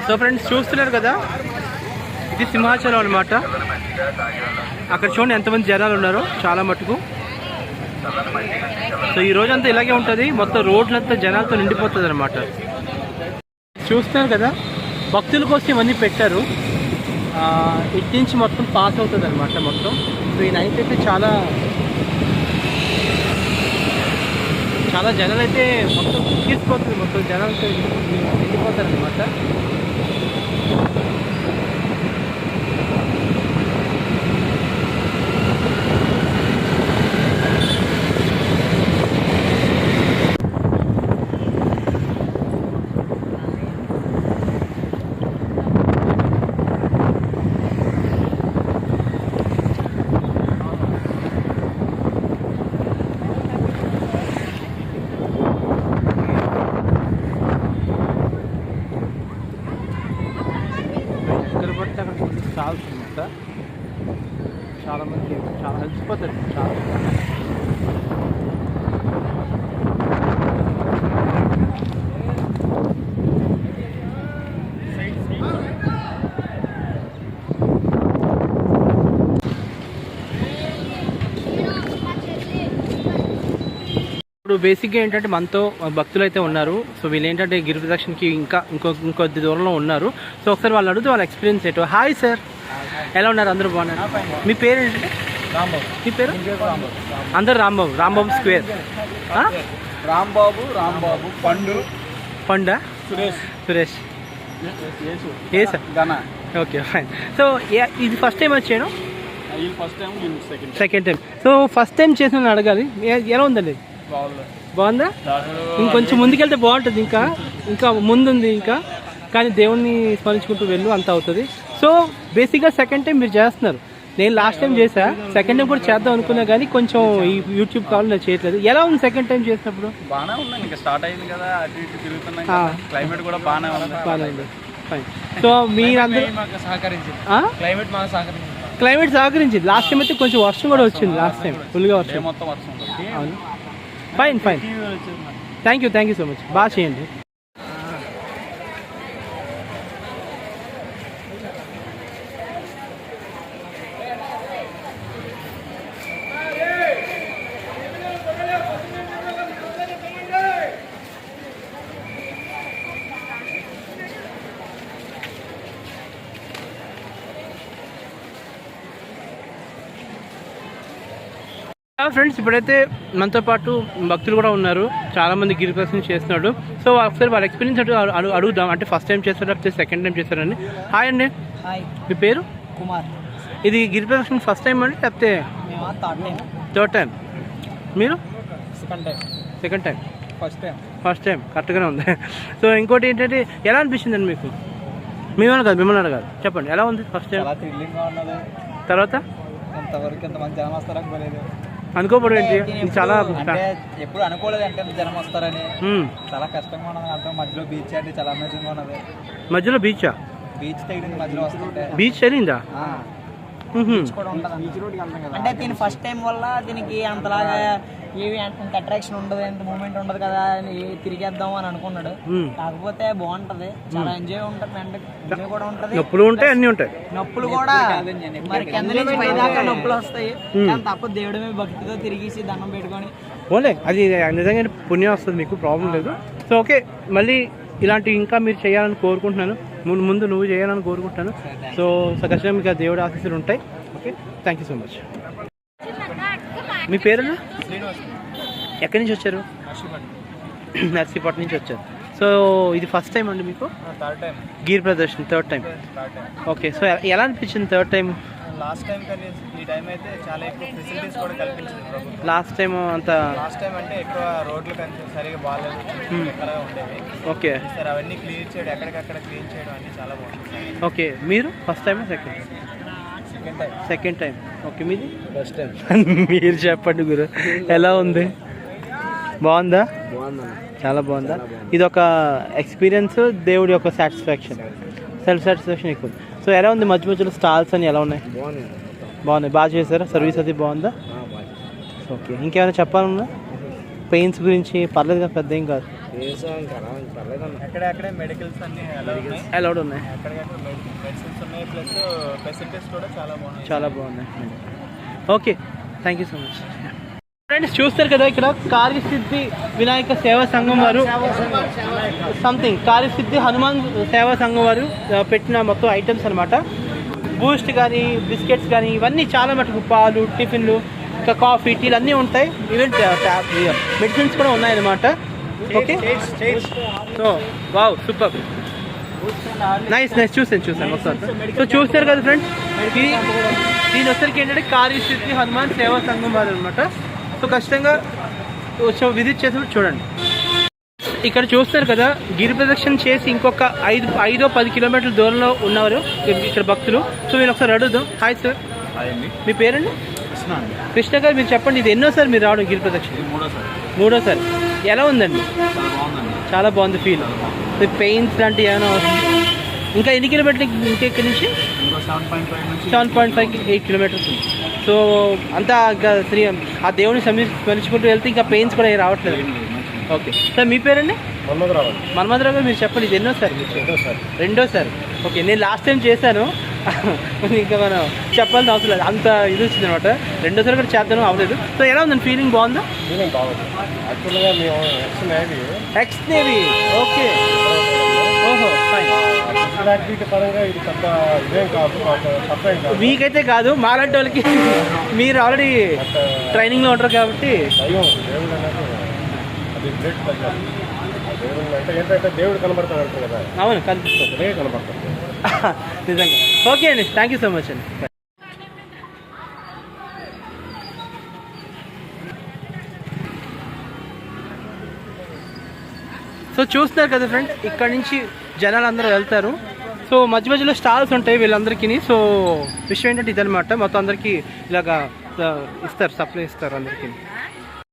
So friends చూస్తున్నారు కదా, ఇది సింహాచలం అనమాట. అక్కడ చూడండి ఎంతమంది జనాలు ఉన్నారో, చాలా మటుకు. సో ఈ రోజంతా ఇలాగే ఉంటుంది, మొత్తం రోడ్లంతా జనాలతో నిండిపోతుంది అనమాట. చూస్తున్నారు కదా, భక్తుల కోసం ఇవన్నీ పెట్టారు. ఇటు నుంచి మొత్తం పాస్ అవుతుంది అనమాట మొత్తం. సో ఈ నైట్ అయితే చాలా జనాలు అయితే మొత్తం తీసుకుపోతుంది, మొత్తం జనాలతో నిండిపోతారు అనమాట. స్టాల్స్ అనమాట. చాలామంది చాలా అలసిపోతారు. చాలా ఇప్పుడు బేసిక్గా ఏంటంటే మనతో భక్తులు అయితే ఉన్నారు. సో వీళ్ళు ఏంటంటే గిరి ప్రదక్షిణకి ఇంకొద్ది దూరంలో ఉన్నారు. సో ఒకసారి వాళ్ళు అడిగితే వాళ్ళ ఎక్స్పీరియన్స్ ఏంటో. హాయ్ సార్, ఎలా ఉన్నారు? అందరూ బాగున్నారు? మీ పేరు ఏంటంటే? రాంబాబు. మీ పేరు? అందరు రాంబాబు. రాంబాబు స్క్వేర్. రాంబాబు పండా సురేష్ ఏ సార్? Okay fine. సో ఇది ఫస్ట్ టైం వచ్చాను. Second time. So first time చేసిన అడగాలి, ఎలా ఉందండి? బాగుందా? ఇంకొంచెం ముందుకెళ్తే బాగుంటుంది. ఇంకా ముందుంది కానీ దేవుణ్ణి స్మరించుకుంటూ వెళ్ళు, అంత అవుతుంది. సో బేసిక్గా సెకండ్ టైం మీరు చేస్తున్నారు. నేను లాస్ట్ టైం చేసా, సెకండ్ టైం కూడా చేద్దాం అనుకున్నా కానీ కొంచెం ఈ యూట్యూబ్ కావాలి నేను చేయట్లేదు. ఎలా ఉంది సెకండ్ టైం చేసినప్పుడు? బాగానే ఉంది, ఇంకా స్టార్ట్ అయింది కదా, అటు ఇటు తిరుగుతున్నాం, క్లైమేట్ కూడా బాగానే ఉంది. ఫైన్. సో మీరందరూ క్లైమేట్ సహకరించింది. లాస్ట్ టైం అయితే కొంచెం వర్షం కూడా వచ్చింది. లాస్ట్ టైం ఫుల్గా వర్షం, మొత్తం వర్షం. అవును. Fine. Thank you so much. బాగా చేయండి. ఫ్రెండ్స్, ఇప్పుడైతే మనతో పాటు భక్తులు కూడా ఉన్నారు. చాలామంది గిరి ప్రదక్షిణ చేస్తున్నాడు. సో ఒకసారి వాళ్ళ ఎక్స్పీరియన్స్ అడుగుదాం. అంటే ఫస్ట్ టైం చేస్తారా, లేకపోతే సెకండ్ టైం చేస్తారండి? హాయ్ అండి, మీ పేరు? కుమార్. ఇది గిరి ప్రదక్షిణ ఫస్ట్ టైం అండి, లేకపోతే థర్డ్ టైం? మీరు? Second time. ఫస్ట్ టైం కరెక్ట్గానే ఉంది. సో ఇంకోటి ఏంటంటే, ఎలా అనిపించిందండి మీకు? మిమ్మల్ని అడగాలి, చెప్పండి ఎలా ఉంది ఫస్ట్ టైం? తర్వాత అనుకోబడి చాలా ఎప్పుడు అనుకోలేదు అంటే జనం వస్తారని. చాలా కష్టంగా ఉన్నది. అంటే మధ్యలో బీచ్ అంటే చాలా అమేజింగ్ గా ఉన్నది. మధ్యలో బీచ్ తగిలింది, మధ్యలో వస్తుంటే బీచ్ తగిలిందా? అంటే దీని ఫస్ట్ టైం వల్ల దీనికి అంతలాగా ఏవి అంత అట్రాక్షన్ ఉండదు, ఎంత మూమెంట్ ఉండదు కదా అని తిరిగేద్దాం అని అనుకున్నాడు. కాకపోతే బాగుంటది, చాలా ఎంజాయ్ ఉంటుంది. అంటే ఎంజాయ్ కూడా ఉంటది, నొప్పులు ఉంటాయి, అన్ని ఉంటాయి. నొప్పులు కూడా మరి కింద నుంచి పైదాకా నొప్పులు వస్తాయి. కానీ తప్ప దేవుడి మీద భక్తితో తిరిగేసి దండం పెట్టుకొని ఓలే, అది నిజంగా పుణ్యం వస్తుంది, మీకు ప్రాబ్లం లేదు. సో ఓకే, మళ్ళీ ఇలాంటి ఇంకా మీరు చేయాలని కోరుకుంటున్నాను. ముందు నువ్వు చేయాలని కోరుకుంటున్నాను. సో ఖచ్చితంగా మీకు దేవుడి ఆశీస్సులు ఉంటాయి. Okay, thank you so much. మీ పేరునా? ఎక్కడి నుంచి వచ్చారు? నర్సీపట్నం నుంచి వచ్చారు. సో ఇది ఫస్ట్ టైం అండి మీకు? గిరి ప్రదర్శన థర్డ్ టైం. ఓకే, సో ఎలా అనిపించింది థర్డ్ టైం? లాస్ట్ టైం కానీ ఈ టైం అయితే చాలా ఎక్కువ ఫెసిలిటీస్ కూడా కల్పించింది ప్రభుత్వం. లాస్ట్ టైం అంటే ఎక్కువ రోడ్లు కానీ సరిగా బాగాలేదు, ఎక్కడ ఉండేవి. ఓకే సార్, అవన్నీ క్లీన్ చేయడం, ఎక్కడికక్కడ క్లీన్ చేయడం అన్నీ చాలా బాగుంటుంది. ఓకే, మీరు first time second time? Okay, మీది ఫస్ట్ టైం. మీరు చెప్పండి గురు, ఎలా ఉంది? బాగుందా? చాలా బాగుందా? ఇది ఒక ఎక్స్పీరియన్స్, దేవుడి యొక్క సాటిస్ఫాక్షన్, సెల్ఫ్ సాటిస్ఫాక్షన్ ఎక్కువ. సో ఎలా ఉంది? మధ్య మధ్యలో స్టాల్స్ అని ఎలా ఉన్నాయి? బాగున్నాయి. బాగా చేశారా? సర్వీస్ అది బాగుందా? ఓకే, ఇంకేమైనా చెప్పాలన్నా? పెయిన్స్ గురించి పర్లేదు కదా, పెద్ద ఏం కాదు. ఎక్కడెక్కడే మెడికల్స్ అన్ని అలౌడ్ ఉన్నాయి, ఎక్కడికక్కడ మెడిసిన్స్ ఉన్నాయి, ప్లస్ ఫెసిలిటీస్ కూడా చాలా బాగున్నాయి. చాలా బాగున్నాయి. Okay, thank you so much. Friends చూస్తారు కదా, ఇక్కడ కార్యసిద్ధి వినాయక సేవా సంఘం వారు సంథింగ్ కార్యసిద్ధి హనుమాన్ సేవా సంఘం వారు పెట్టిన మొత్తం ఐటమ్స్ అనమాట. బూస్ట్ కానీ బిస్కెట్స్ కానీ ఇవన్నీ చాలా మటుకు పాలు, టిఫిన్లు, ఇంకా కాఫీ, టీలు అన్నీ ఉంటాయి. ఈవెన్ మెడిసిన్స్ కూడా ఉన్నాయన్నమాట. Okay, so wow, super, nice nice. చూసాను ఒకసారి. సో చూస్తారు కదా ఫ్రెండ్స్, దీని వచ్చరికి ఏంటంటే కార్యసిద్ధి హనుమాన్ సేవా సంఘం వారు అనమాట. సో ఖచ్చితంగా విజిట్ చేసి చూడండి. ఇక్కడ చూస్తారు కదా, గిరి ప్రదక్షిణ చేసి ఇంకొక 5-10 కిలోమీటర్ల దూరంలో ఉన్నవారు ఇక్కడ భక్తులు. సో మీరు ఒకసారి అడుగుదాం. హాయ్ సార్, మీ పేరండి? కృష్ణ గారు, మీరు చెప్పండి, ఇది ఎన్నోసారి మీరు రావడం గిరి ప్రదక్షిణ? మూడోసారి. ఎలా ఉందండి? చాలా బాగుంది ఫీల్. పెయిన్స్ లాంటివి ఏమైనా? ఇంకా ఎన్ని కిలోమీటర్లు ఇంకా ఇక్కడి నుంచి? 7.5-8 కిలోమీటర్స్. సో అంతా ఇంకా ఆ దేవుని స్మరించుకుంటూ వెళ్తే ఇంకా పెయిన్స్ కూడా రావట్లేదు. ఓకే సార్, మీ పేరండి? మన్మధరావు గారు, మీరు చెప్పండి, ఇది ఎన్నోసారి? రెండోసారి. ఓకే, నేను లాస్ట్ టైం చేశాను, ఇంకా మనం చెప్పాల్సిన అవసరం లేదు, అంత ఇది వచ్చింది అనమాట. రెండోసారి కూడా చేద్దాం, అవ్వలేదు. సో ఎలా ఉందండి ఫీలింగ్? బాగుందా? X navy. ఓకే, ఓహో, ఫైన్. మీకైతే కాదు, మాలాంటి వాళ్ళకి. మీరు ఆల్రెడీ ట్రైనింగ్లో ఉంటారు కాబట్టి. దేవుడు కనబడతాడు కదా. అవును, కనిపిస్తుంది, నిజంగా. ఓకే అండి, థ్యాంక్ యూ సో మచ్ అండి. సో చూస్తున్నారు కదా ఫ్రెండ్స్, ఇక్కడ నుంచి జనాలు అందరూ వెళ్తారు. సో మధ్య మధ్యలో స్టాల్స్ ఉంటాయి వీళ్ళందరికీ. సో విషయం ఏంటంటే ఇదనమాట, మొత్తం అందరికీ ఇలాగా ఇస్తారు, సప్లై ఇస్తారు అందరికీ.